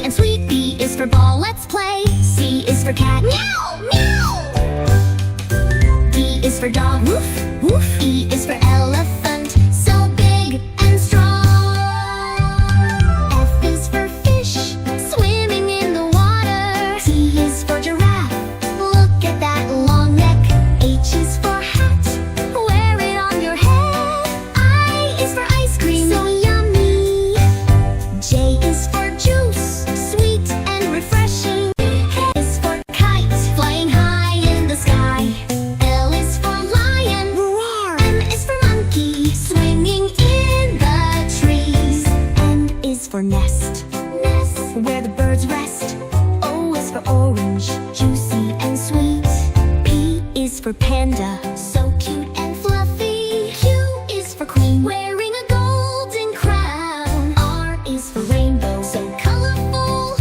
and sweet. B is for ball, let's play. C is for cat, meow, meow. D is for dog, woof, woof. E is for elephant, so big and strong. F is for fish, swimming in the water. T is for giraffe, look at that long neck. H is for hat, wear it on your head. I is for ice cream, so yummy. J is for juice, sweet and refreshing. K is for kite, flying high in the sky. L is for lion, roar. M is for monkey, swinging in the trees. N is for nest, nest, where the birds rest. O is for orange, juicy and sweet. P is for panda, so cute and fluffy. Q is for queen, wearing a golden crown. R is for rainbow, so colorful.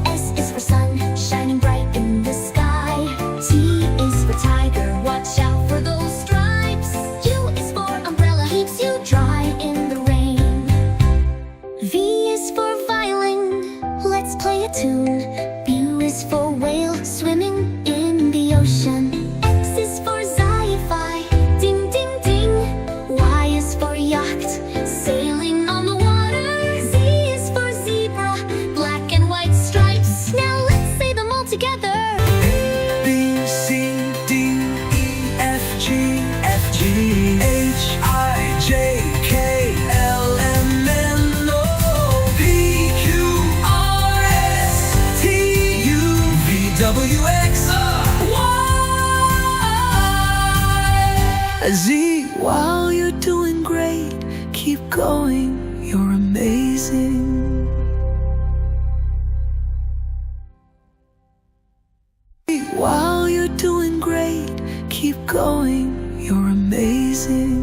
S is for sun, shining bright in the sky. T is for tiger, watch out for those stripes. U is for umbrella, keeps you dry in the rain. V is for violin, let's play a tune. U is for whale, swimming in the ocean. X is for sci-fi, ding ding ding. Y is for yacht, sailing on the water. Z is for zebra, black and white stripes. Now let's say them all together. B, C, D, E, F, G, H, I, J, K, L, M, N, O, P, Q, R, S, T, U, V, W, X, Y, Z. While you're doing great, keep going, you're amazing. While you're doing great, keep going, you're amazing.